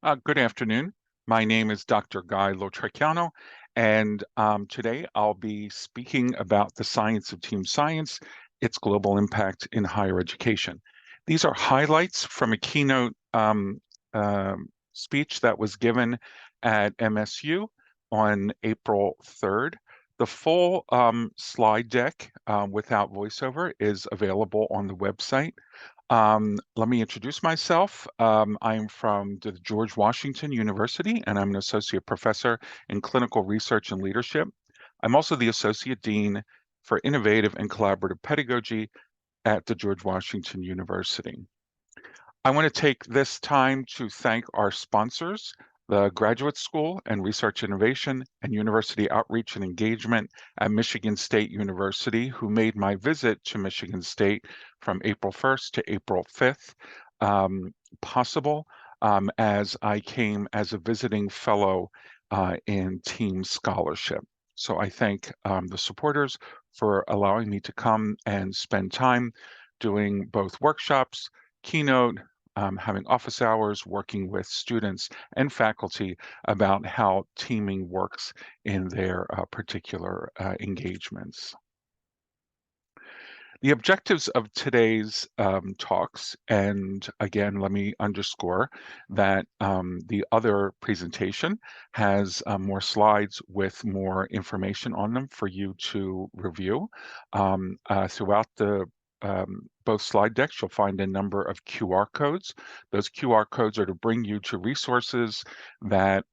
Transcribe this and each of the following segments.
Good afternoon. My name is Dr. Guy Lotriciano, and today I'll be speaking about the science of team science, its global impact in higher education. These are highlights from a keynote speech that was given at MSU on April 3rd. The full slide deck without voiceover is available on the website. Let me introduce myself. I'm from the George Washington University, and I'm an associate professor in clinical research and leadership. I'm also the associate dean for innovative and collaborative pedagogy at the George Washington University. I want to take this time to thank our sponsors, the Graduate School and Research Innovation and University Outreach and Engagement at Michigan State University, who made my visit to Michigan State from April 1st to April 5th possible as I came as a visiting fellow in team scholarship. So I thank the supporters for allowing me to come and spend time doing both workshops, keynote, having office hours, working with students and faculty about how teaming works in their particular engagements. The objectives of today's talks, and again, let me underscore that the other presentation has more slides with more information on them for you to review. Throughout the both slide decks, you'll find a number of QR codes. Those QR codes are to bring you to resources that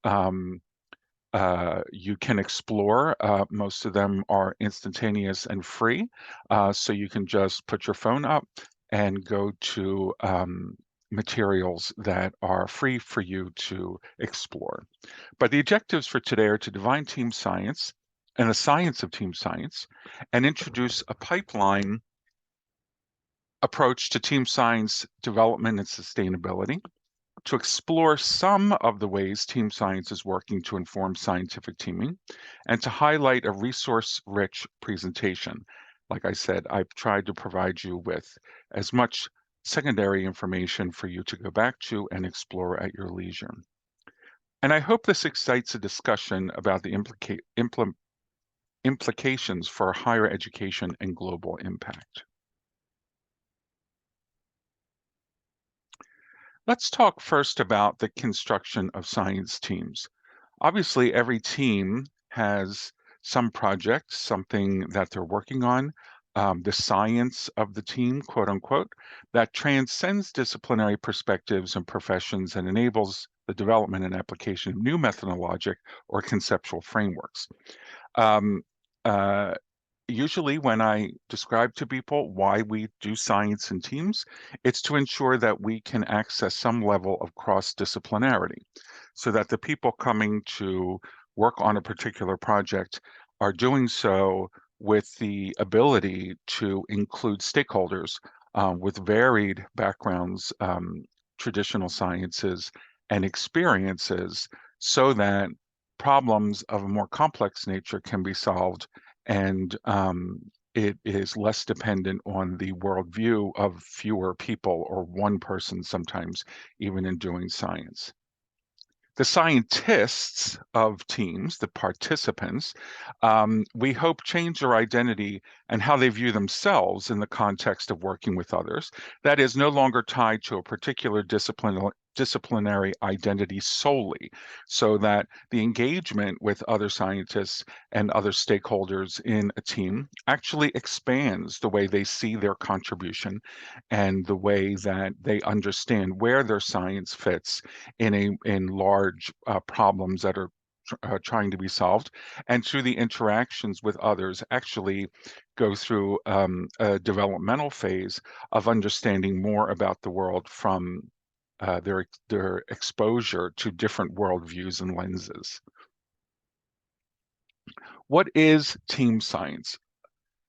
you can explore. Most of them are instantaneous and free, so you can just put your phone up and go to materials that are free for you to explore. But the objectives for today are to define team science and the science of team science and introduce a pipeline approach to team science development and sustainability, to explore some of the ways team science is working to inform scientific teaming, and to highlight a resource-rich presentation. Like I said, I've tried to provide you with as much secondary information for you to go back to and explore at your leisure. And I hope this excites a discussion about the implications for higher education and global impact. Let's talk first about the construction of science teams. Obviously, every team has some project, something that they're working on, the science of the team, quote unquote, that transcends disciplinary perspectives and professions and enables the development and application of new methodologic or conceptual frameworks. Um, uh, Usually when I describe to people why we do science in teams, it's to ensure that we can access some level of cross-disciplinarity so that the people coming to work on a particular project are doing so with the ability to include stakeholders with varied backgrounds, traditional sciences, and experiences so that problems of a more complex nature can be solved and it is less dependent on the worldview of fewer people or one person sometimes, even in doing science. The scientists of teams, the participants, we hope change their identity and how they view themselves in the context of working with others. That is no longer tied to a particular disciplinary identity solely, so that the engagement with other scientists and other stakeholders in a team actually expands the way they see their contribution and the way that they understand where their science fits in large problems that are trying to be solved, and through the interactions with others actually go through a developmental phase of understanding more about the world from their exposure to different worldviews and lenses. What is team science?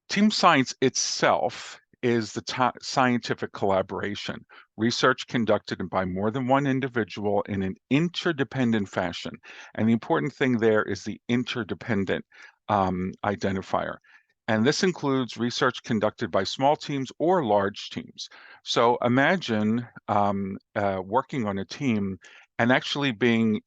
Team science itself is the scientific collaboration, research conducted by more than one individual in an interdependent fashion. And the important thing there is the interdependent identifier. And this includes research conducted by small teams or large teams. So imagine working on a team and actually being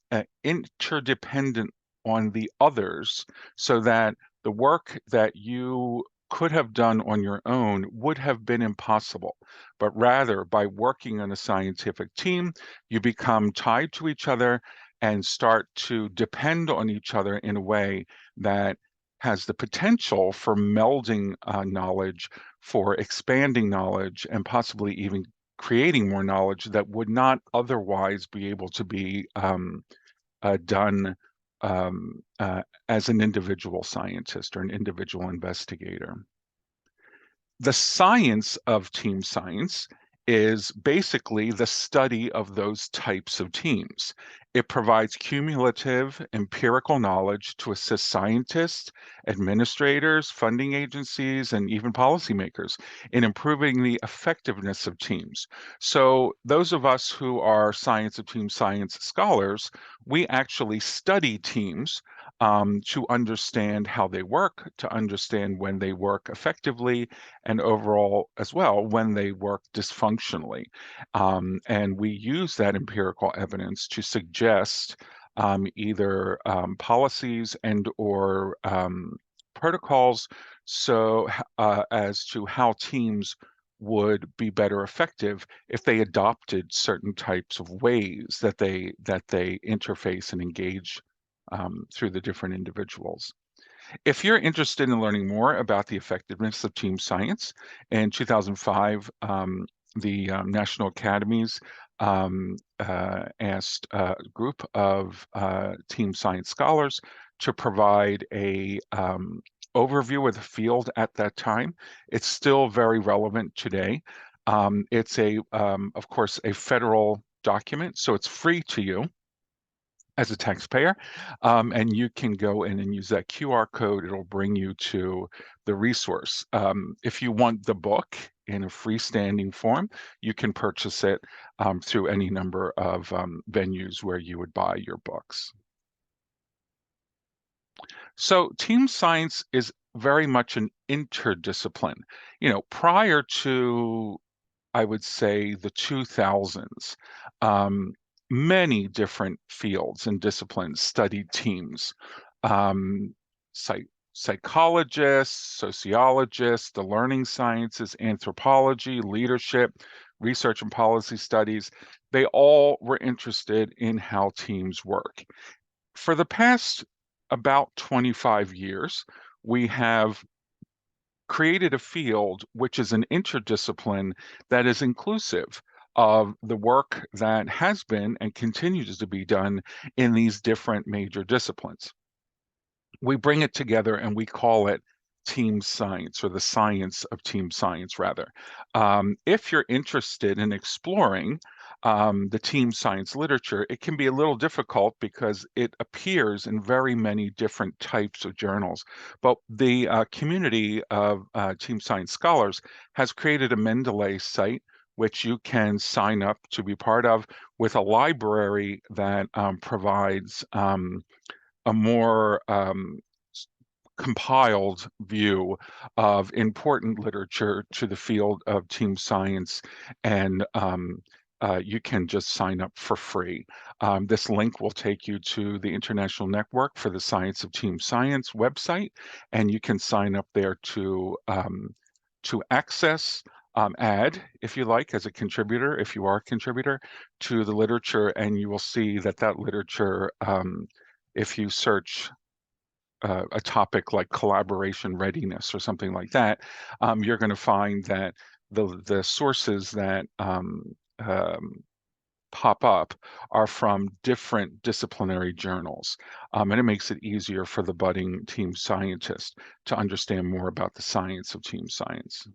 interdependent on the others, so that the work that you could have done on your own would have been impossible. But rather, by working on a scientific team, you become tied to each other and start to depend on each other in a way that has the potential for melding knowledge, for expanding knowledge, and possibly even creating more knowledge that would not otherwise be able to be done as an individual scientist or an individual investigator. The science of team science is basically the study of those types of teams. It provides cumulative empirical knowledge to assist scientists, administrators, funding agencies, and even policymakers in improving the effectiveness of teams. So those of us who are science of team science scholars, we actually study teams to understand how they work, to understand when they work effectively, and overall as well when they work dysfunctionally. And we use that empirical evidence to suggest either policies and or protocols, so as to how teams would be better effective if they adopted certain types of ways that they interface and engage through the different individuals. If you're interested in learning more about the effectiveness of team science, in 2005, the National Academies asked a group of team science scholars to provide a overview of the field at that time. It's still very relevant today. It's of course, a federal document, so it's free to you as a taxpayer, and you can go in and use that QR code. It'll bring you to the resource. If you want the book in a freestanding form, you can purchase it through any number of venues where you would buy your books. So team science is very much an interdiscipline. Prior to, I would say, the 2000s, many different fields and disciplines studied teams. Psychologists, sociologists, the learning sciences, anthropology, leadership, research and policy studies, they all were interested in how teams work. For the past about 25 years, we have created a field which is an interdiscipline that is inclusive of the work that has been and continues to be done in these different major disciplines. We bring it together and we call it team science, or the science of team science, rather. If you're interested in exploring the team science literature, it can be a little difficult because it appears in very many different types of journals. But the community of team science scholars has created a Mendeley site, which you can sign up to be part of, with a library that provides a more compiled view of important literature to the field of team science, and you can just sign up for free. This link will take you to the International Network for the Science of Team Science website, and you can sign up there to access, add, if you like, as a contributor, if you are a contributor, to the literature, and you will see that literature, if you search a topic like collaboration readiness or something like that, you're going to find that the sources that pop up are from different disciplinary journals. And it makes it easier for the budding team scientist to understand more about the science of team science.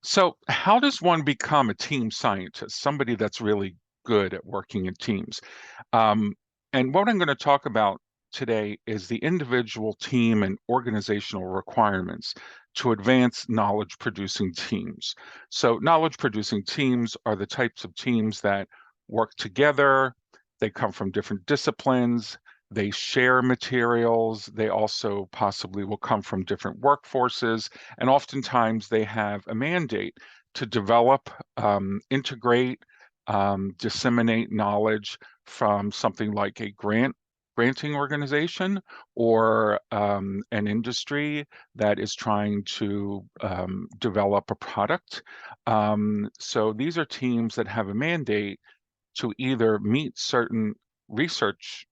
So how does one become a team scientist, somebody that's really good at working in teams? And what I'm going to talk about today is the individual, team, and organizational requirements to advance knowledge-producing teams. So knowledge-producing teams are the types of teams that work together. They come from different disciplines. They share materials. They also possibly will come from different workforces. And oftentimes they have a mandate to develop, integrate, disseminate knowledge from something like a granting organization or an industry that is trying to develop a product. So these are teams that have a mandate to either meet certain research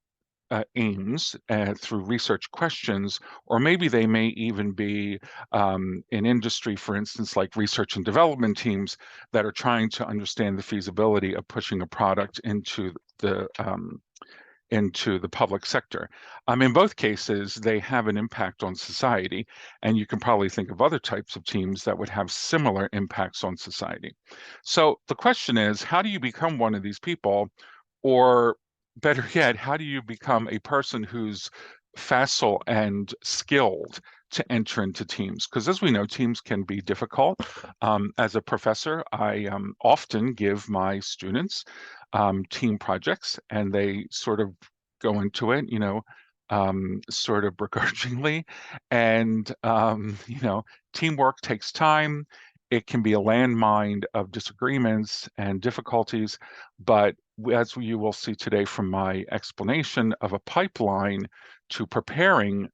aims through research questions, or maybe they may even be in industry, for instance, like research and development teams that are trying to understand the feasibility of pushing a product into the public sector. In both cases, they have an impact on society, and you can probably think of other types of teams that would have similar impacts on society. So the question is, how do you become one of these people? Or better yet, how do you become a person who's facile and skilled to enter into teams? Because as we know, teams can be difficult. As a professor, I often give my students team projects, and they sort of go into it, sort of begrudgingly. And, teamwork takes time. It can be a landmine of disagreements and difficulties, but as you will see today from my explanation of a pipeline to preparing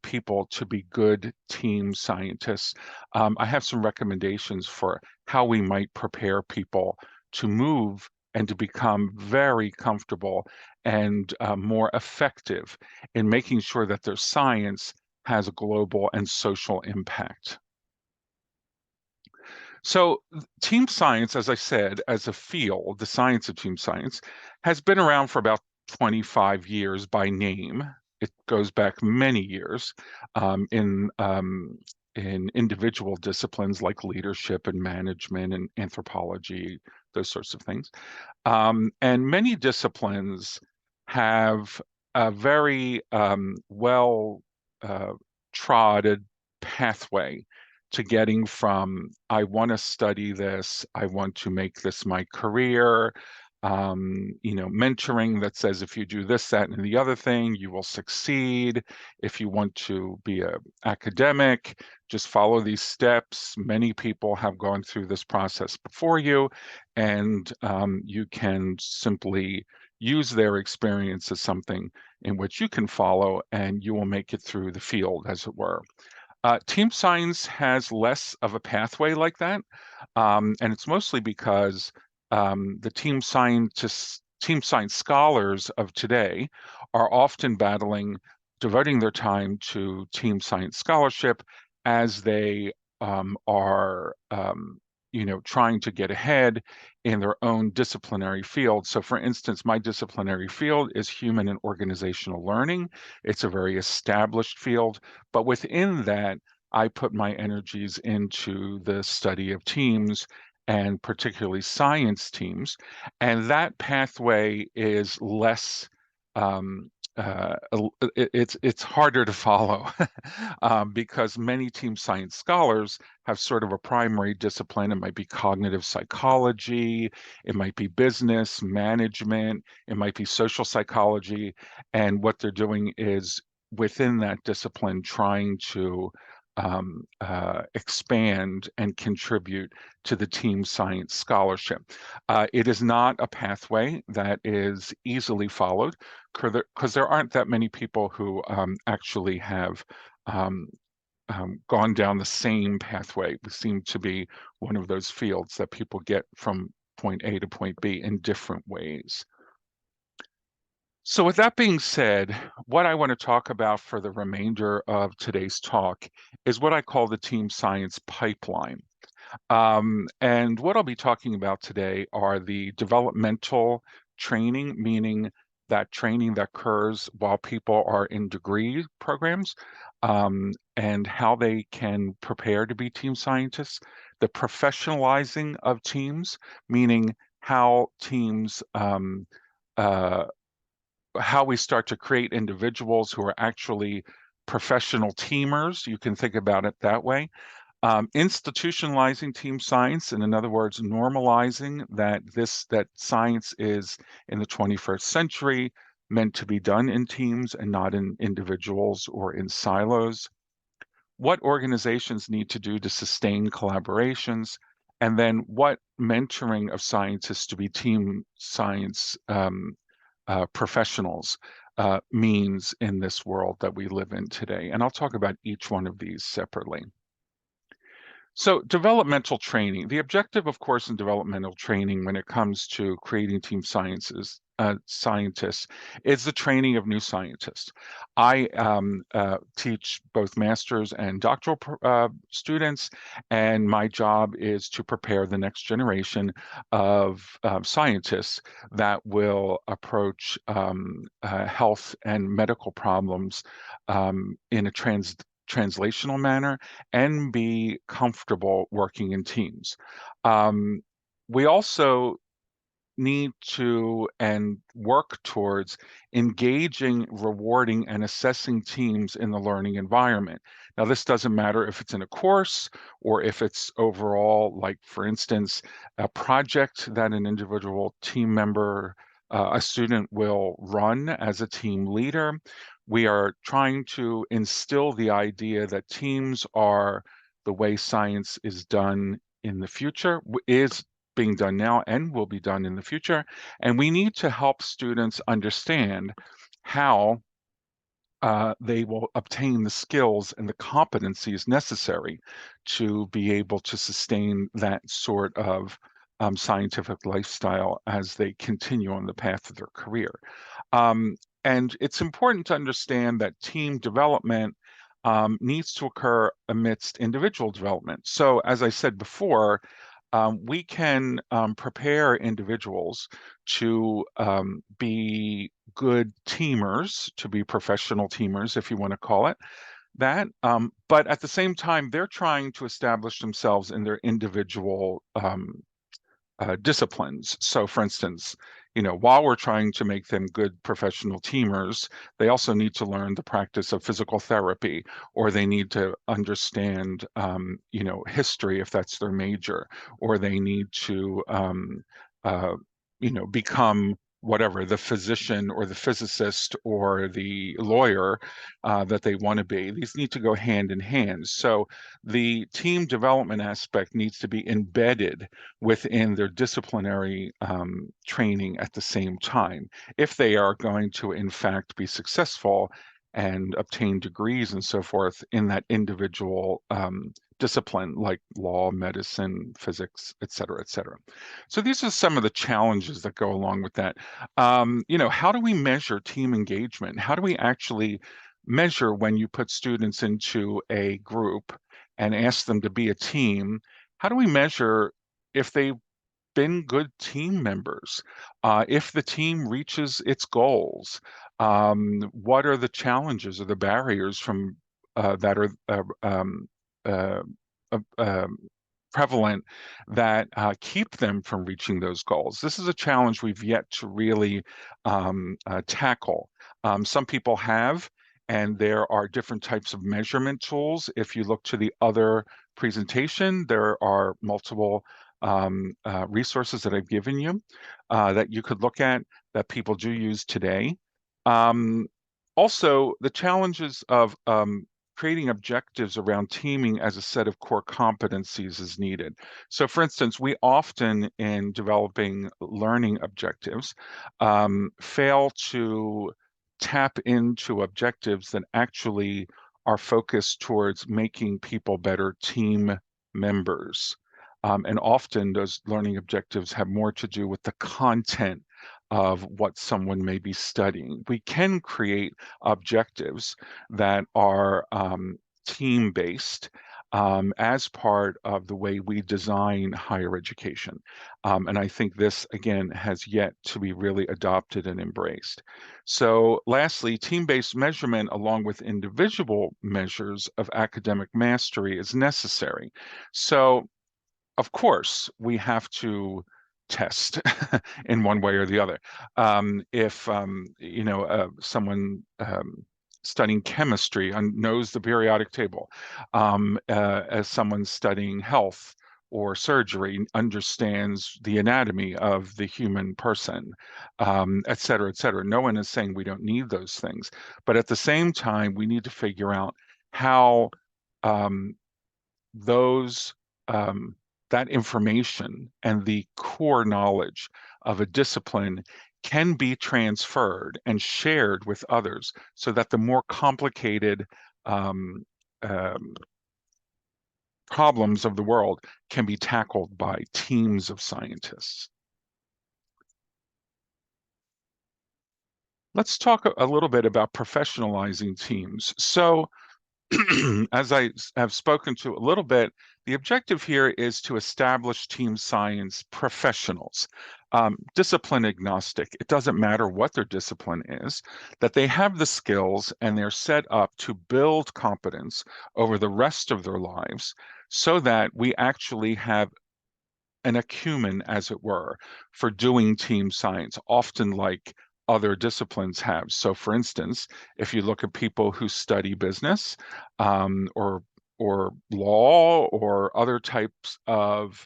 people to be good team scientists, I have some recommendations for how we might prepare people to move and to become very comfortable and more effective in making sure that their science has a global and social impact. So team science, as I said, as a field, the science of team science, has been around for about 25 years by name. It goes back many years in individual disciplines like leadership and management and anthropology, those sorts of things. And many disciplines have a very well trodden pathway to getting from, I want to study this, I want to make this my career, mentoring that says if you do this, that, and the other thing, you will succeed. If you want to be an academic, just follow these steps. Many people have gone through this process before you, and you can simply use their experience as something in which you can follow, and you will make it through the field, as it were. Team science has less of a pathway like that, and it's mostly because the team science scholars of today are often devoting their time to team science scholarship as they are, trying to get ahead in their own disciplinary field. So for instance, my disciplinary field is human and organizational learning. It's a very established field, but within that, I put my energies into the study of teams and particularly science teams. And that pathway is less, it's harder to follow because many team science scholars have sort of a primary discipline. It might be cognitive psychology, it might be business management, it might be social psychology. And what they're doing is within that discipline trying to expand and contribute to the team science scholarship. It is not a pathway that is easily followed because there aren't that many people who actually have gone down the same pathway. We seem to be one of those fields that people get from point A to point B in different ways. So with that being said, what I want to talk about for the remainder of today's talk is what I call the team science pipeline. And what I'll be talking about today are the developmental training, meaning that training that occurs while people are in degree programs, and how they can prepare to be team scientists, the professionalizing of teams, meaning how teams how we start to create individuals who are actually professional teamers. You can think about it that way. Institutionalizing team science, and in other words, normalizing that science is in the 21st century meant to be done in teams and not in individuals or in silos. What organizations need to do to sustain collaborations, and then what mentoring of scientists to be team science professionals means in this world that we live in today. And I'll talk about each one of these separately. So developmental training, the objective, of course, in developmental training when it comes to creating team scientists is the training of new scientists. I teach both master's and doctoral students, and my job is to prepare the next generation of scientists that will approach health and medical problems in a translational manner and be comfortable working in teams. We also need to and work towards engaging, rewarding, and assessing teams in the learning environment. Now, this doesn't matter if it's in a course or if it's overall, like, for instance, a project that an individual team member, a student will run as a team leader. We are trying to instill the idea that teams are the way science is done in the future, is being done now and will be done in the future. And we need to help students understand how they will obtain the skills and the competencies necessary to be able to sustain that sort of scientific lifestyle as they continue on the path of their career. And it's important to understand that team development needs to occur amidst individual development. So, as I said before, we can prepare individuals to be good teamers, to be professional teamers, if you want to call it that. But at the same time, they're trying to establish themselves in their individual disciplines. So, for instance, while we're trying to make them good professional teamers, they also need to learn the practice of physical therapy, or they need to understand, history if that's their major, or they need to, become whatever, the physician or the physicist or the lawyer that they want to be. These need to go hand in hand. So the team development aspect needs to be embedded within their disciplinary training at the same time, if they are going to, in fact, be successful and obtain degrees and so forth in that individual discipline, like law, medicine, physics, et cetera, et cetera. So these are some of the challenges that go along with that. How do we measure team engagement? How do we actually measure when you put students into a group and ask them to be a team? How do we measure if they've been good team members, if the team reaches its goals? What are the challenges or the barriers from that are uh, prevalent that keep them from reaching those goals? This is a challenge we've yet to really tackle. Some people have, and there are different types of measurement tools. If you look to the other presentation, there are multiple resources that I've given you that you could look at that people do use today. Also, the challenges of creating objectives around teaming as a set of core competencies is needed. So, for instance, we often, in developing learning objectives, fail to tap into objectives that actually are focused towards making people better team members. And often those learning objectives have more to do with the content of what someone may be studying. We can create objectives that are team-based as part of the way we design higher education. And I think this, again, has yet to be really adopted and embraced. So lastly, team-based measurement along with individual measures of academic mastery is necessary. So of course, we have to test in one way or the other. If someone studying chemistry knows the periodic table, as someone studying health or surgery understands the anatomy of the human person, et cetera, et cetera. No one is saying we don't need those things, but at the same time, we need to figure out how those that information and the core knowledge of a discipline can be transferred and shared with others so that the more complicated um, um, problems of the world can be tackled by teams of scientists. Let's talk a little bit about professionalizing teams. So, as I have spoken to a little bit, the objective here is to establish team science professionals, discipline agnostic. It doesn't matter what their discipline is, that they have the skills and they're set up to build competence over the rest of their lives so that we actually have an acumen, as it were, for doing team science, often like other disciplines have. So, for instance, if you look at people who study business or law or other types of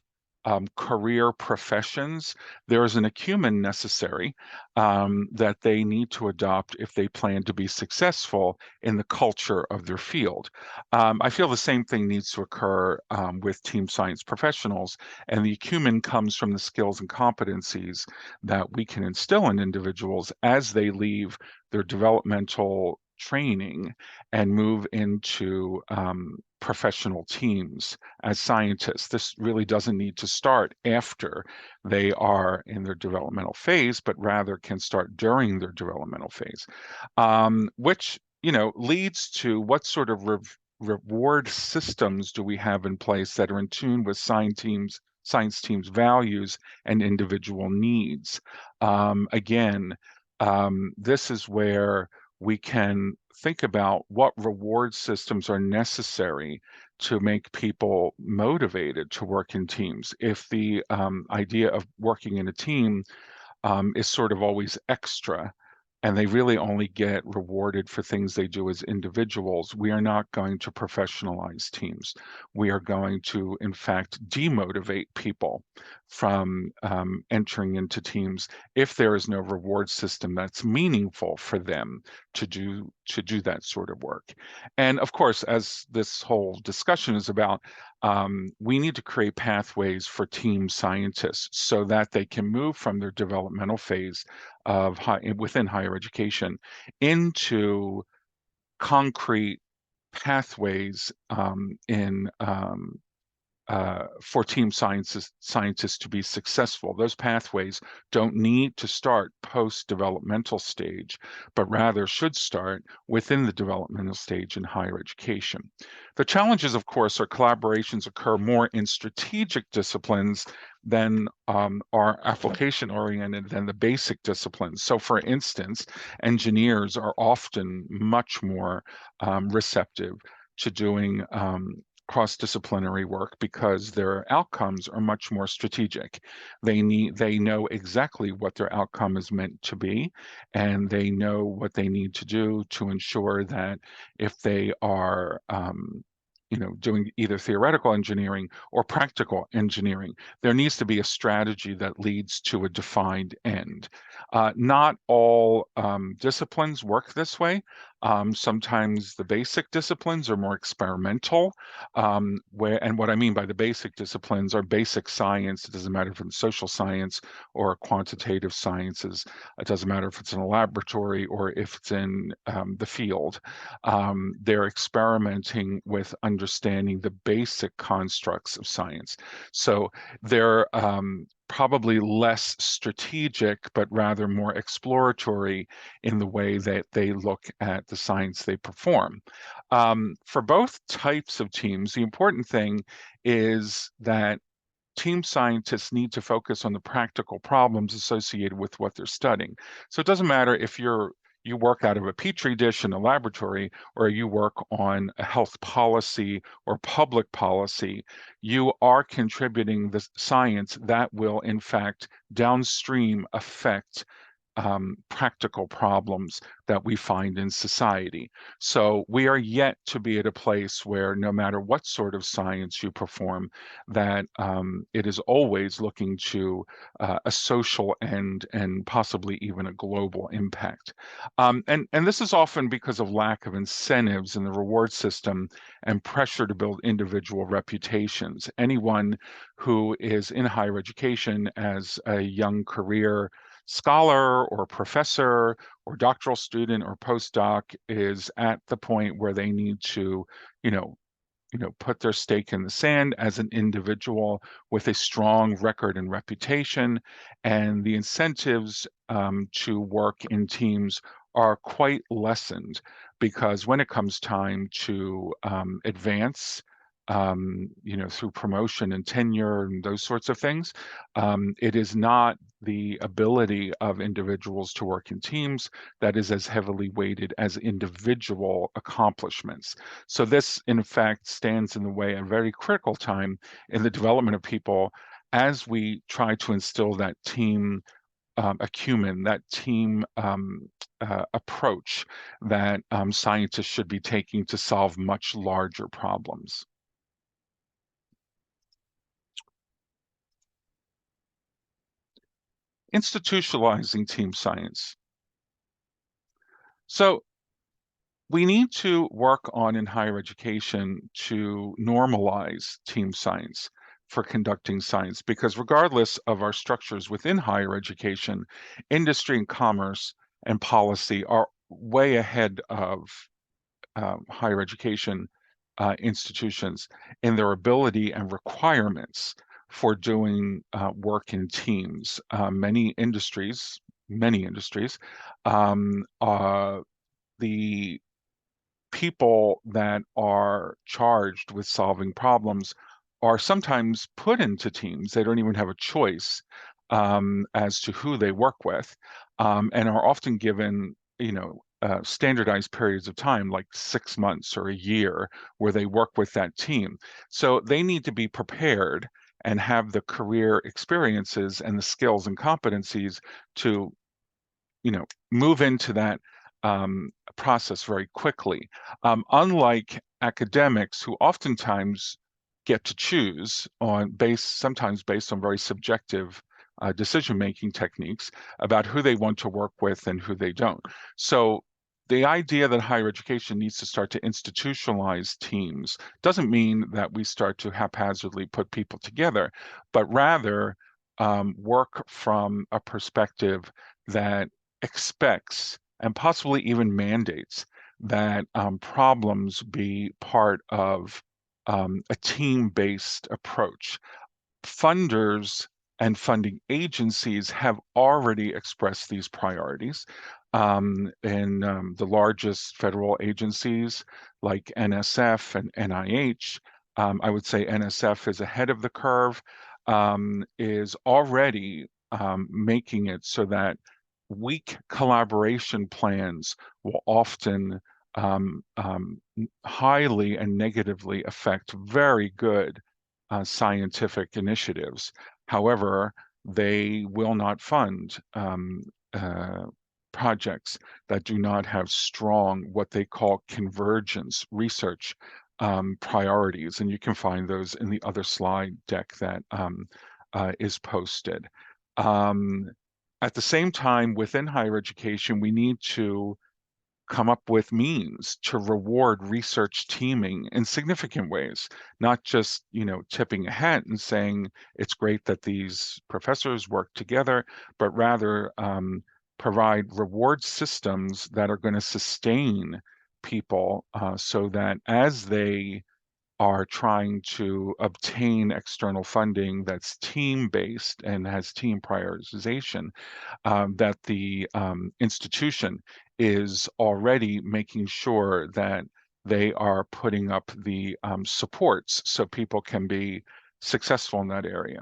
career professions, there is an acumen necessary that they need to adopt if they plan to be successful in the culture of their field. I feel the same thing needs to occur with team science professionals, and the acumen comes from the skills and competencies that we can instill in individuals as they leave their developmental training and move into professional teams as scientists. This really doesn't need to start after they are in their developmental phase, but rather can start during their developmental phase, which leads to what sort of reward systems do we have in place that are in tune with science teams' values and individual needs. Again, this is where we can think about what reward systems are necessary to make people motivated to work in teams. If the idea of working in a team is sort of always extra, and they really only get rewarded for things they do as individuals, we are not going to professionalize teams. We are going to, in fact, demotivate people from entering into teams if there is no reward system that's meaningful for them to do that sort of work. And of course, as this whole discussion is about, we need to create pathways for team scientists so that they can move from their developmental phase of within higher education into concrete pathways for team scientists to be successful. Those pathways don't need to start post-developmental stage, but rather should start within the developmental stage in higher education. The challenges, of course, are collaborations occur more in strategic disciplines than are application-oriented than the basic disciplines. So, for instance, engineers are often much more receptive to doing cross-disciplinary work because their outcomes are much more strategic. They know exactly what their outcome is meant to be, and they know what they need to do to ensure that if they are doing either theoretical engineering or practical engineering, there needs to be a strategy that leads to a defined end. Not all disciplines work this way. Sometimes the basic disciplines are more experimental, and what I mean by the basic disciplines are basic science. It doesn't matter if it's social science or quantitative sciences. It doesn't matter if it's in a laboratory or if it's in the field. They're experimenting with understanding the basic constructs of science. So they're probably less strategic, but rather more exploratory in the way that they look at the science they perform. For both types of teams, the important thing is that team scientists need to focus on the practical problems associated with what they're studying. So it doesn't matter if you work out of a petri dish in a laboratory or you work on a health policy or public policy, you are contributing the science that will in fact downstream affect practical problems that we find in society. So we are yet to be at a place where no matter what sort of science you perform, that it is always looking to a social end and possibly even a global impact. And this is often because of lack of incentives in the reward system and pressure to build individual reputations. Anyone who is in higher education as a young career scholar or professor or doctoral student or postdoc is at the point where they need to, you know, put their stake in the sand as an individual with a strong record and reputation, and the incentives to work in teams are quite lessened because when it comes time to advance, through promotion and tenure and those sorts of things, it is not the ability of individuals to work in teams that is as heavily weighted as individual accomplishments. So this, in fact, stands in the way at a very critical time in the development of people as we try to instill that team acumen, that team approach that scientists should be taking to solve much larger problems. Institutionalizing team science. So we need to work on in higher education to normalize team science for conducting science, because regardless of our structures within higher education, industry and commerce and policy are way ahead of higher education institutions in their ability and requirements for doing work in teams. Many industries, the people that are charged with solving problems are sometimes put into teams. They don't even have a choice as to who they work with, and are often given, standardized periods of time, like 6 months or a year, where they work with that team. So they need to be prepared and have the career experiences and the skills and competencies to move into that process very quickly. Unlike academics who oftentimes get to choose sometimes based on very subjective decision-making techniques about who they want to work with and who they don't. So the idea that higher education needs to start to institutionalize teams doesn't mean that we start to haphazardly put people together, but rather work from a perspective that expects and possibly even mandates that problems be part of a team-based approach. Funders and funding agencies have already expressed these priorities. In the largest federal agencies like NSF and NIH, I would say NSF is ahead of the curve, is already making it so that weak collaboration plans will often highly and negatively affect very good scientific initiatives. However, they will not fund projects that do not have strong, what they call convergence research priorities. And you can find those in the other slide deck that is posted. At the same time, within higher education, we need to come up with means to reward research teaming in significant ways, not just, tipping a hat and saying it's great that these professors work together, but rather provide reward systems that are going to sustain people so that as they are trying to obtain external funding that's team-based and has team prioritization, that the institution is already making sure that they are putting up the supports so people can be successful in that area.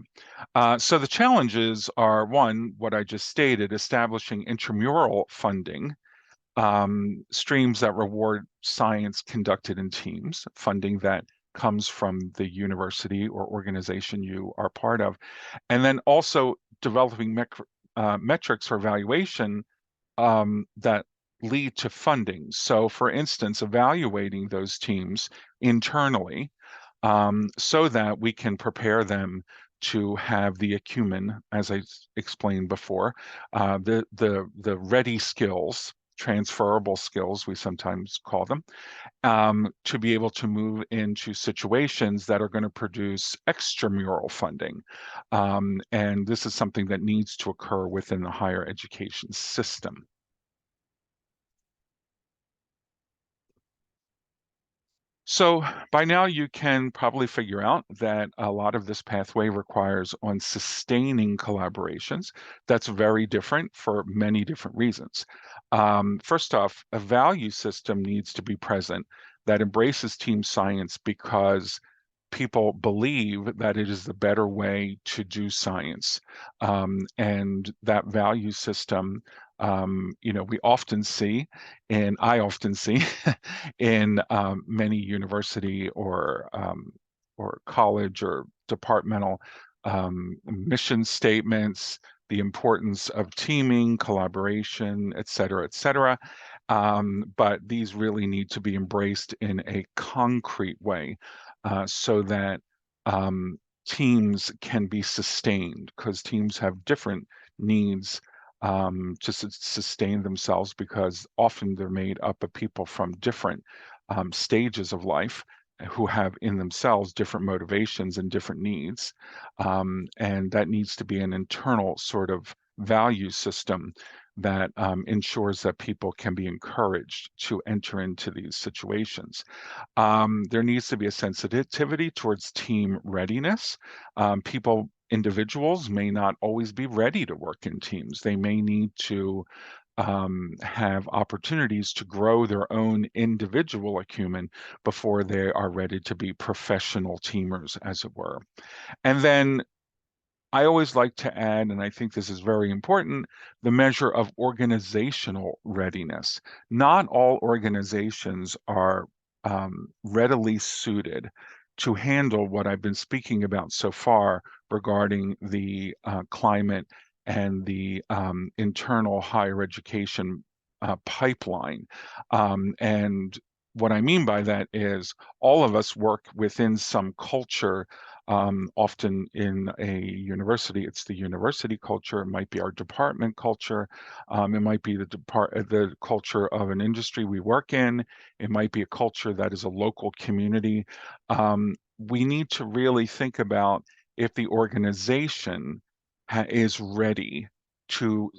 So the challenges are, one, what I just stated, establishing intramural funding, streams that reward science conducted in teams, funding that comes from the university or organization you are part of, and then also developing metrics for evaluation that lead to funding. So, for instance, evaluating those teams internally so that we can prepare them to have the acumen, as I explained before, the ready skills, transferable skills, we sometimes call them, to be able to move into situations that are going to produce extramural funding. And this is something that needs to occur within the higher education system. So by now you can probably figure out that a lot of this pathway requires on sustaining collaborations. That's very different for many different reasons. First off, a value system needs to be present that embraces team science because people believe that it is the better way to do science. And that value system, we often see, and I often see in many university or college or departmental mission statements, the importance of teaming, collaboration, et cetera, et cetera. But these really need to be embraced in a concrete way so that teams can be sustained, because teams have different needs to sustain themselves, because often they're made up of people from different stages of life who have in themselves different motivations and different needs. And that needs to be an internal sort of value system that ensures that people can be encouraged to enter into these situations. There needs to be a sensitivity towards team readiness. Individuals may not always be ready to work in teams. They may need to have opportunities to grow their own individual acumen before they are ready to be professional teamers, as it were. And then I always like to add, and I think this is very important, the measure of organizational readiness. Not all organizations are readily suited to handle what I've been speaking about so far regarding the climate and the internal higher education pipeline. And what I mean by that is all of us work within some culture. Often in a university, it's the university culture. It might be our department culture. It might be the culture of an industry we work in. It might be a culture that is a local community. We need to really think about if the organization is ready to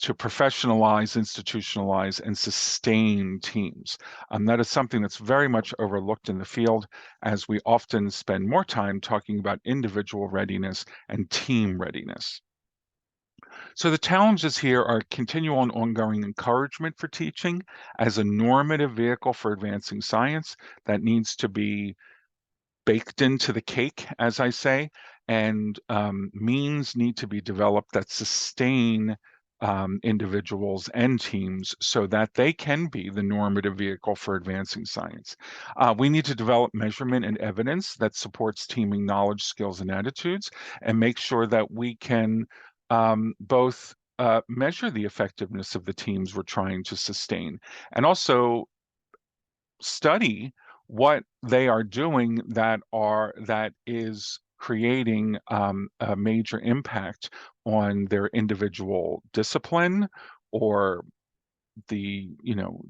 to professionalize, institutionalize, and sustain teams. That is something that's very much overlooked in the field, as we often spend more time talking about individual readiness and team readiness. So the challenges here are continual and ongoing encouragement for teaching as a normative vehicle for advancing science that needs to be baked into the cake, as I say, and means need to be developed that sustain individuals and teams so that they can be the normative vehicle for advancing science. We need to develop measurement and evidence that supports teaming knowledge, skills, and attitudes, and make sure that we can both measure the effectiveness of the teams we're trying to sustain, and also study what they are doing that is creating a major impact on their individual discipline, or the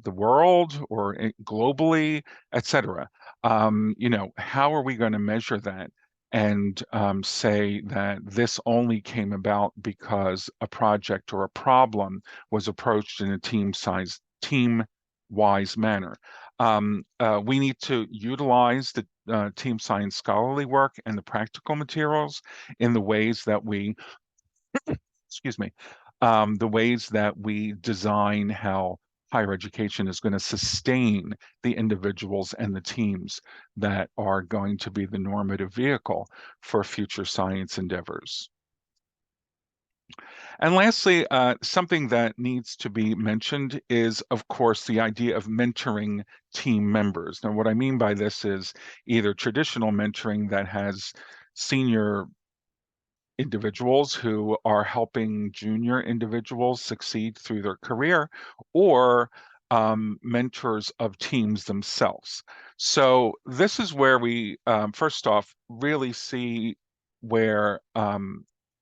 world, or globally, etc. How are we going to measure that and say that this only came about because a project or a problem was approached in a team-wise manner? We need to utilize the team science scholarly work and the practical materials in the ways that we, excuse me, the ways that we design how higher education is going to sustain the individuals and the teams that are going to be the normative vehicle for future science endeavors. And lastly, something that needs to be mentioned is, of course, the idea of mentoring team members. Now, what I mean by this is either traditional mentoring that has senior individuals who are helping junior individuals succeed through their career, or mentors of teams themselves. So this is where we, first off, really see where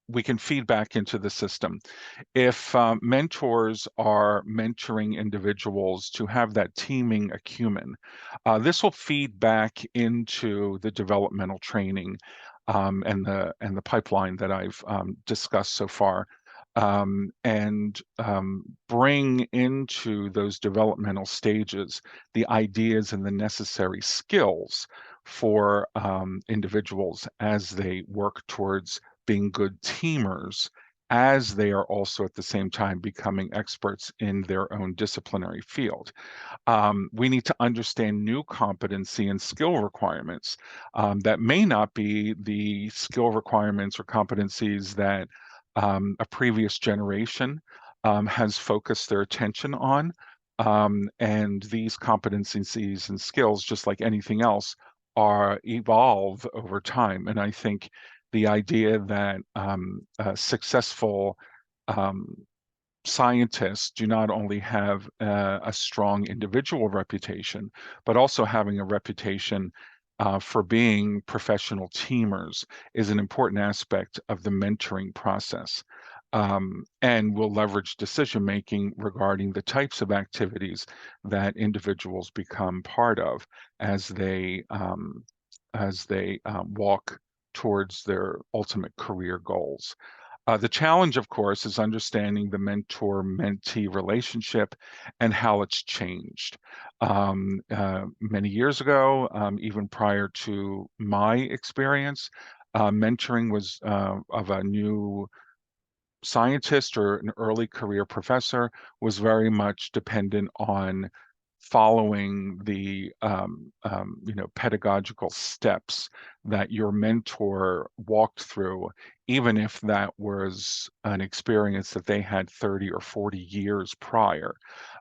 we can feed back into the system. If mentors are mentoring individuals to have that teaming acumen, this will feed back into the developmental training and the pipeline that I've discussed so far, and bring into those developmental stages the ideas and the necessary skills for individuals as they work towards being good teamers, as they are also at the same time becoming experts in their own disciplinary field. We need to understand new competency and skill requirements that may not be the skill requirements or competencies that a previous generation has focused their attention on. And these competencies and skills, just like anything else, are evolve over time. And I think the idea that successful scientists do not only have a strong individual reputation, but also having a reputation for being professional teamers is an important aspect of the mentoring process. And will leverage decision making regarding the types of activities that individuals become part of as they walk towards their ultimate career goals. The challenge, of course, is understanding the mentor-mentee relationship and how it's changed. Many years ago, even prior to my experience, mentoring was of a new scientist or an early career professor was very much dependent on following the pedagogical steps that your mentor walked through, even if that was an experience that they had 30 or 40 years prior.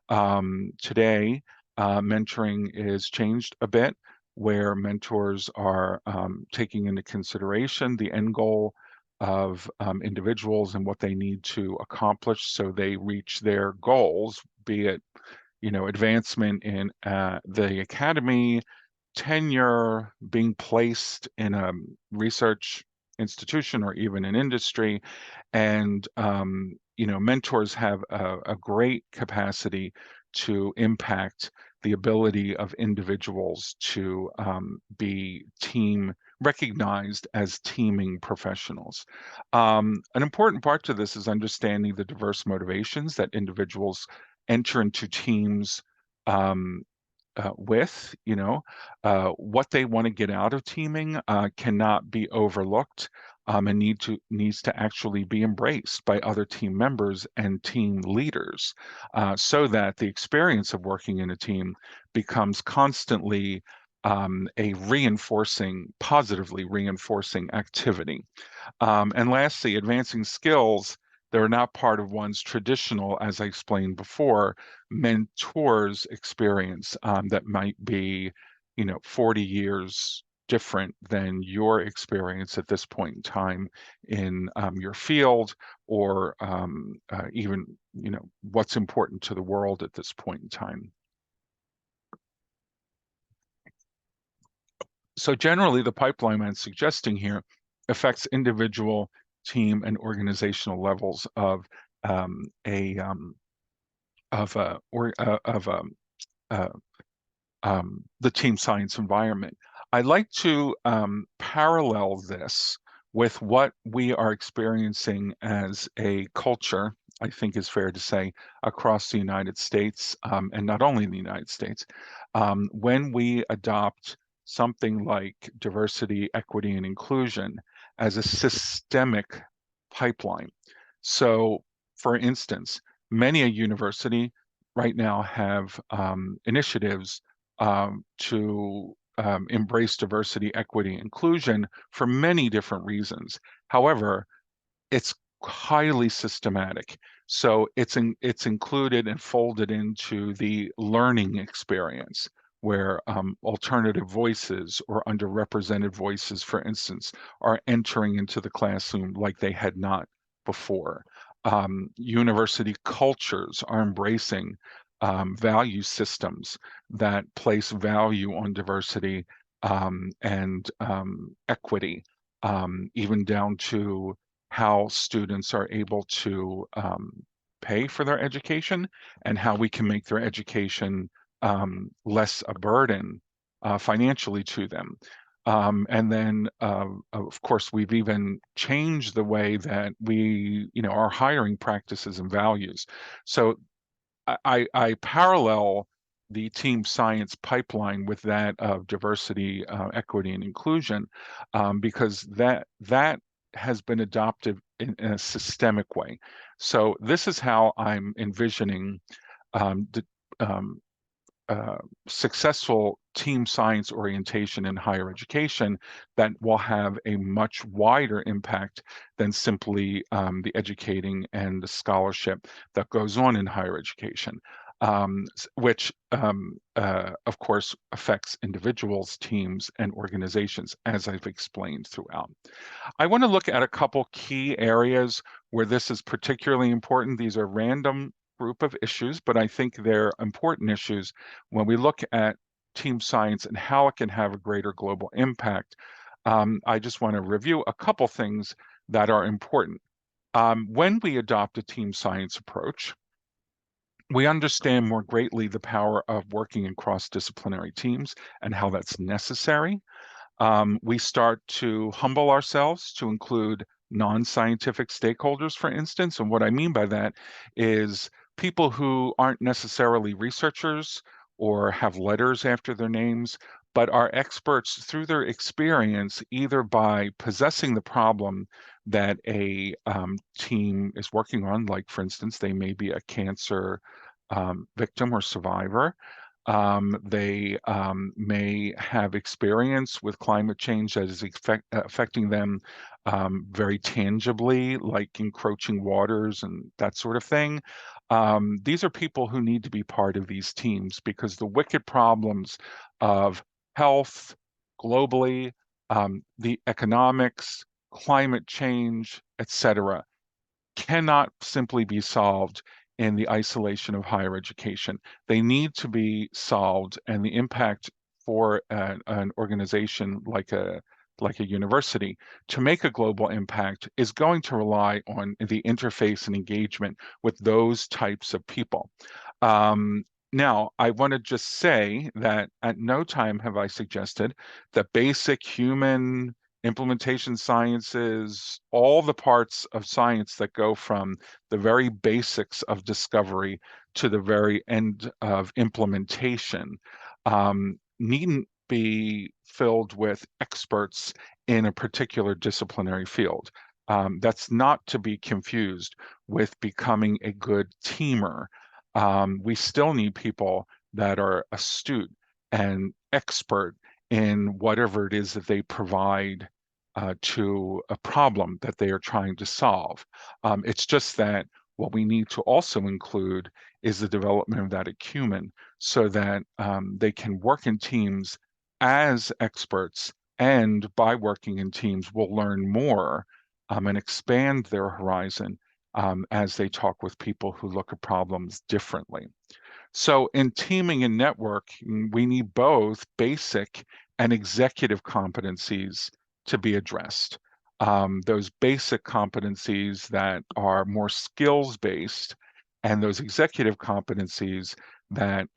Today, mentoring is changed a bit, where mentors are taking into consideration the end goal of individuals and what they need to accomplish so they reach their goals, be it advancement in the academy, tenure, being placed in a research institution or even an industry. And mentors have a great capacity to impact the ability of individuals to be recognized as teaming professionals. An important part to this is understanding the diverse motivations that individuals enter into teams with. What they want to get out of teaming cannot be overlooked, and needs to actually be embraced by other team members and team leaders, so that the experience of working in a team becomes constantly a positively reinforcing activity. And lastly, advancing skills that are not part of one's traditional, as I explained before, mentors experience, that might be, 40 years different than your experience at this point in time in your field, or even, what's important to the world at this point in time. So generally, the pipeline I'm suggesting here affects individual, team, and organizational levels of the team science environment. I'd like to parallel this with what we are experiencing as a culture, I think is fair to say, across the United States, and not only in the United States, when we adopt something like diversity, equity, and inclusion as a systemic pipeline. So, for instance, many a university right now have initiatives to embrace diversity, equity, inclusion for many different reasons. However, it's highly systematic. So it's included and folded into the learning experience, where alternative voices or underrepresented voices, for instance, are entering into the classroom like they had not before. University cultures are embracing value systems that place value on diversity and equity, even down to how students are able to pay for their education and how we can make their education less a burden financially to them. And then, of course, we've even changed the way that our hiring practices and values. So I parallel the team science pipeline with that of diversity, equity, and inclusion, because that has been adopted in a systemic way. So this is how I'm envisioning the successful team science orientation in higher education that will have a much wider impact than simply the educating and the scholarship that goes on in higher education, which of course affects individuals, teams, and organizations, as I've explained throughout. I want to look at a couple key areas where this is particularly important. These are random group of issues, but I think they're important issues when we look at team science and how it can have a greater global impact. I just want to review a couple things that are important. When we adopt a team science approach, we understand more greatly the power of working in cross-disciplinary teams and how that's necessary. We start to humble ourselves to include non-scientific stakeholders, for instance. And what I mean by that is people who aren't necessarily researchers or have letters after their names, but are experts through their experience, either by possessing the problem that a team is working on, like, for instance, they may be a cancer victim or survivor. They may have experience with climate change that is affecting them very tangibly, like encroaching waters and that sort of thing. These are people who need to be part of these teams because the wicked problems of health globally, the economics, climate change, etc., cannot simply be solved in the isolation of higher education. They need to be solved, and the impact for an organization like a university to make a global impact is going to rely on the interface and engagement with those types of people. Now, I want to just say that at no time have I suggested that basic human implementation sciences, all the parts of science that go from the very basics of discovery to the very end of implementation, needn't be filled with experts in a particular disciplinary field. That's not to be confused with becoming a good teamer. We still need people that are astute and expert in whatever it is that they provide to a problem that they are trying to solve. It's just that what we need to also include is the development of that acumen so that they can work in teams as experts, and by working in teams will learn more and expand their horizon as they talk with people who look at problems differently. So in teaming and networking, we need both basic and executive competencies to be addressed. Those basic competencies that are more skills-based, and those executive competencies that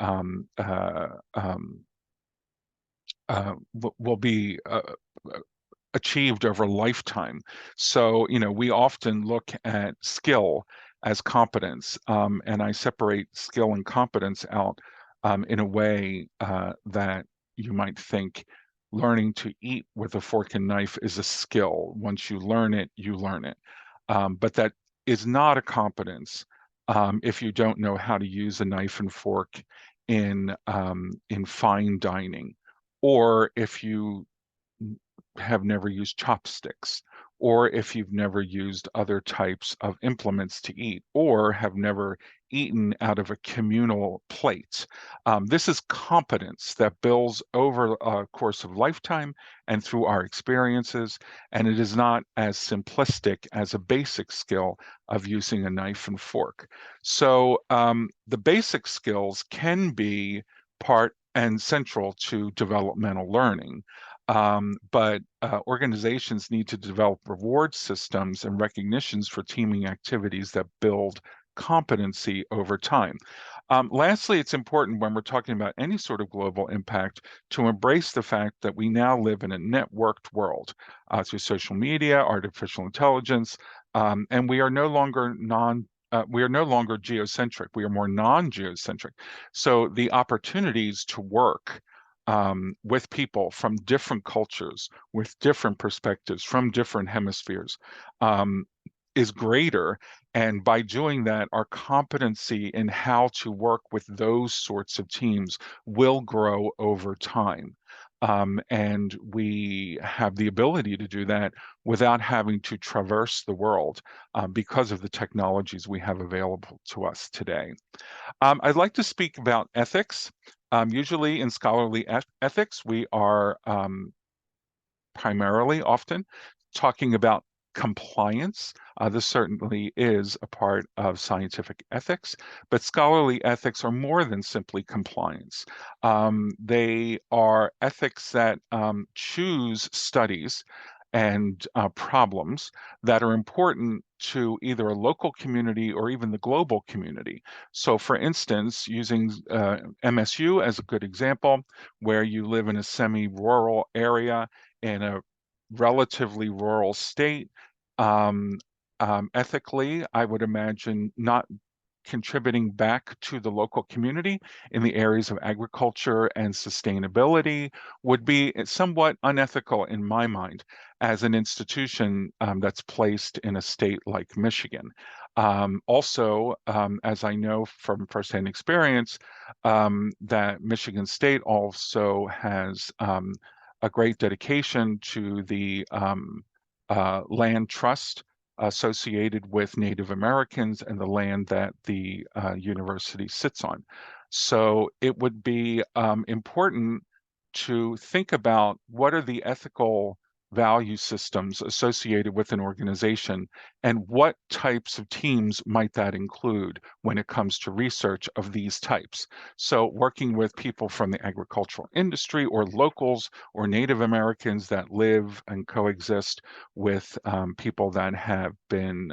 will be achieved over a lifetime. So, we often look at skill as competence, and I separate skill and competence out in a way that you might think learning to eat with a fork and knife is a skill. Once you learn it, you learn it. But that is not a competence if you don't know how to use a knife and fork in fine dining, or if you have never used chopsticks, or if you've never used other types of implements to eat, or have never eaten out of a communal plate. This is competence that builds over a course of lifetime and through our experiences, and it is not as simplistic as a basic skill of using a knife and fork. So the basic skills can be part and central to developmental learning. But organizations need to develop reward systems and recognitions for teaming activities that build competency over time. Lastly, it's important when we're talking about any sort of global impact to embrace the fact that we now live in a networked world through social media, artificial intelligence, and we are no longer geocentric. We are more non-geocentric. So the opportunities to work with people from different cultures, with different perspectives, from different hemispheres, is greater. And by doing that, our competency in how to work with those sorts of teams will grow over time. And we have the ability to do that without having to traverse the world because of the technologies we have available to us today. I'd like to speak about ethics. Usually in scholarly ethics, we are primarily often talking about compliance. This certainly is a part of scientific ethics, but scholarly ethics are more than simply compliance. They are ethics that choose studies and problems that are important to either a local community or even the global community. So for instance, using MSU as a good example, where you live in a semi-rural area in a relatively rural state, ethically, I would imagine not contributing back to the local community in the areas of agriculture and sustainability would be somewhat unethical in my mind as an institution that's placed in a state like Michigan. Also, as I know from firsthand experience, that Michigan State also has a great dedication to the land trust associated with Native Americans and the land that the university sits on. So it would be important to think about what are the ethical value systems associated with an organization and what types of teams might that include when it comes to research of these types. So working with people from the agricultural industry or locals or Native Americans that live and coexist with people that have been,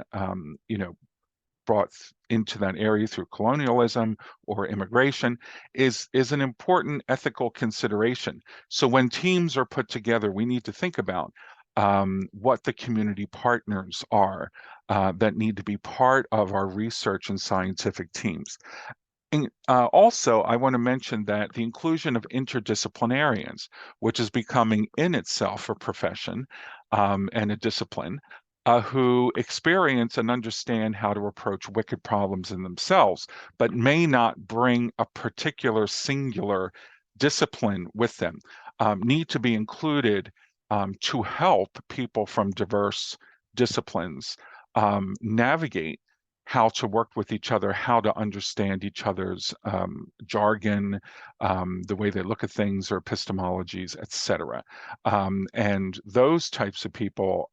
brought into that area through colonialism or immigration is an important ethical consideration. So when teams are put together, we need to think about what the community partners are that need to be part of our research and scientific teams. And also, I want to mention that the inclusion of interdisciplinarians, which is becoming in itself a profession and a discipline, who experience and understand how to approach wicked problems in themselves, but may not bring a particular singular discipline with them, need to be included to help people from diverse disciplines navigate how to work with each other, how to understand each other's jargon, the way they look at things or epistemologies, etc. And those types of people,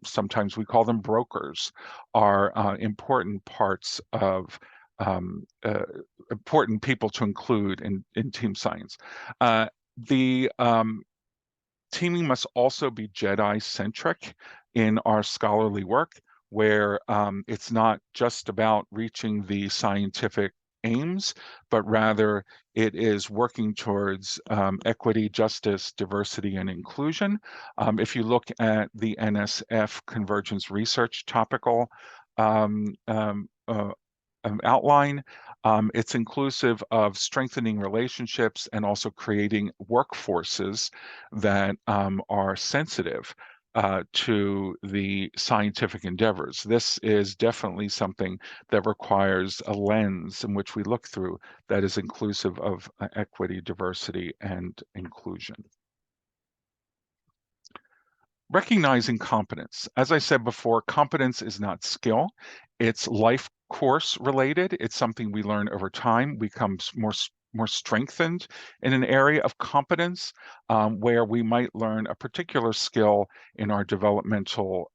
sometimes we call them brokers, are important parts of important people to include in team science. The teaming must also be Jedi-centric in our scholarly work, where it's not just about reaching the scientific aims, but rather it is working towards equity, justice, diversity, and inclusion. If you look at the NSF Convergence Research topical outline, it's inclusive of strengthening relationships and also creating workforces that are sensitive to the scientific endeavors. This is definitely something that requires a lens in which we look through that is inclusive of equity, diversity, and inclusion. Recognizing competence. As I said before, competence is not skill. It's life course related. It's something we learn over time. We become more strengthened in an area of competence where we might learn a particular skill in our developmental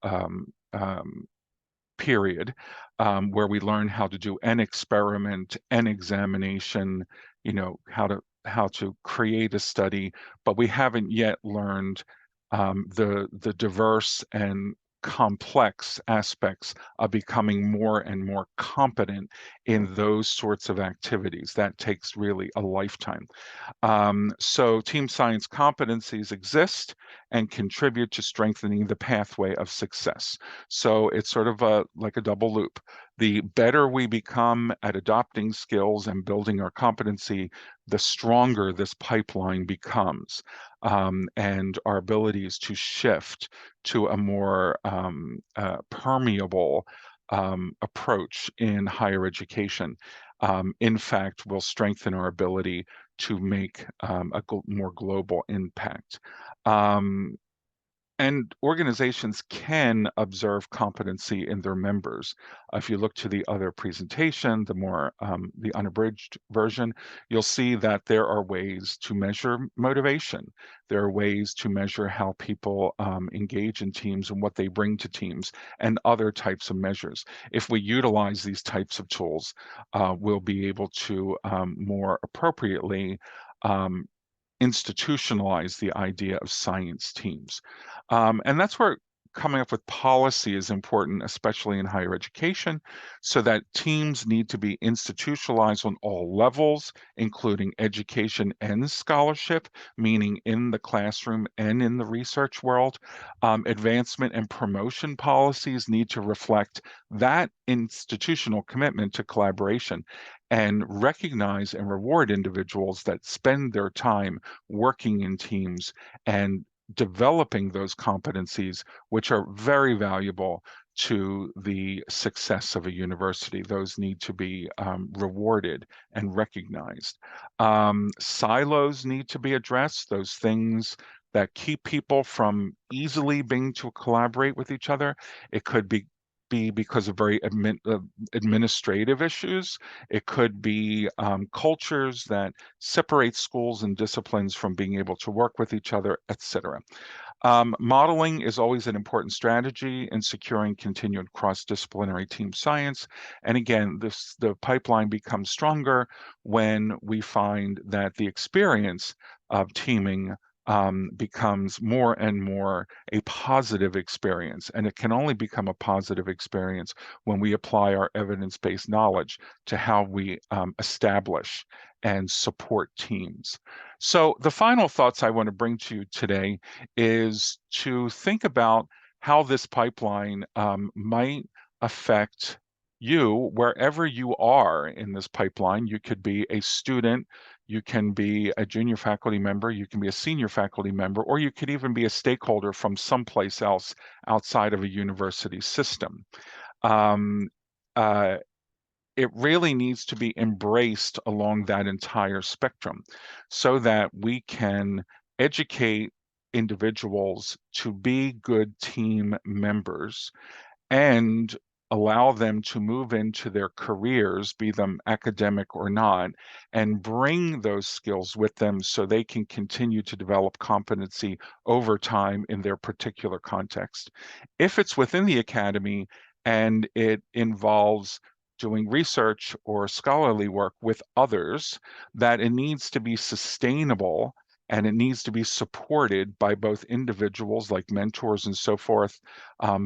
period, where we learn how to do an experiment, an examination, how to create a study, but we haven't yet learned the diverse and complex aspects of becoming more and more competent in those sorts of activities. That takes really a lifetime. So team science competencies exist and contribute to strengthening the pathway of success. So it's sort of like a double loop. The better we become at adopting skills and building our competency, the stronger this pipeline becomes, and our abilities to shift to a more permeable approach in higher education, in fact, will strengthen our ability to make a more global impact. And organizations can observe competency in their members. If you look to the other presentation, the unabridged version, you'll see that there are ways to measure motivation. There are ways to measure how people engage in teams and what they bring to teams, and other types of measures. If we utilize these types of tools, we'll be able to more appropriately institutionalize the idea of science teams. And that's where coming up with policy is important, especially in higher education, so that teams need to be institutionalized on all levels, including education and scholarship, meaning in the classroom and in the research world. Advancement and promotion policies need to reflect that institutional commitment to collaboration and recognize and reward individuals that spend their time working in teams and developing those competencies, which are very valuable to the success of a university. Those need to be rewarded and recognized. Silos need to be addressed, those things that keep people from easily being able to collaborate with each other. It could be because of very administrative issues. It could be cultures that separate schools and disciplines from being able to work with each other, etc. Modeling is always an important strategy in securing continued cross-disciplinary team science. And again, the pipeline becomes stronger when we find that the experience of teaming becomes more and more a positive experience. And it can only become a positive experience when we apply our evidence-based knowledge to how we establish and support teams. So the final thoughts I want to bring to you today is to think about how this pipeline might affect you wherever you are in this pipeline. You could be a student, you can be a junior faculty member, you can be a senior faculty member, or you could even be a stakeholder from someplace else outside of a university system. It really needs to be embraced along that entire spectrum so that we can educate individuals to be good team members and allow them to move into their careers, be them academic or not, and bring those skills with them so they can continue to develop competency over time in their particular context. If it's within the academy and it involves doing research or scholarly work with others, that it needs to be sustainable and it needs to be supported by both individuals like mentors and so forth,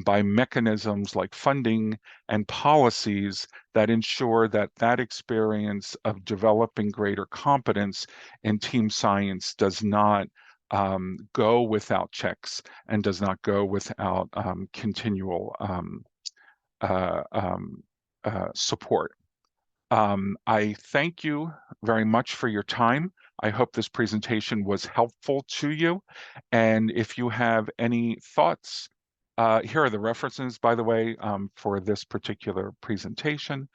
by mechanisms like funding and policies that ensure that that experience of developing greater competence in team science does not go without checks and does not go without continual support. I thank you very much for your time. I hope this presentation was helpful to you. And if you have any thoughts, here are the references, by the way, for this particular presentation.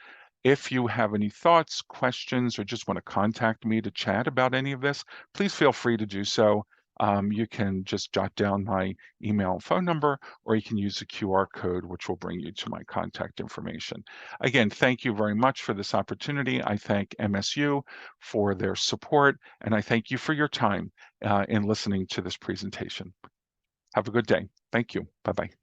If you have any thoughts, questions, or just want to contact me to chat about any of this, please feel free to do so. you can just jot down my email and phone number, or you can use the QR code, which will bring you to my contact information. Again, thank you very much for this opportunity. I thank MSU for their support, and I thank you for your time in listening to this presentation. Have a good day. Thank you. Bye-bye.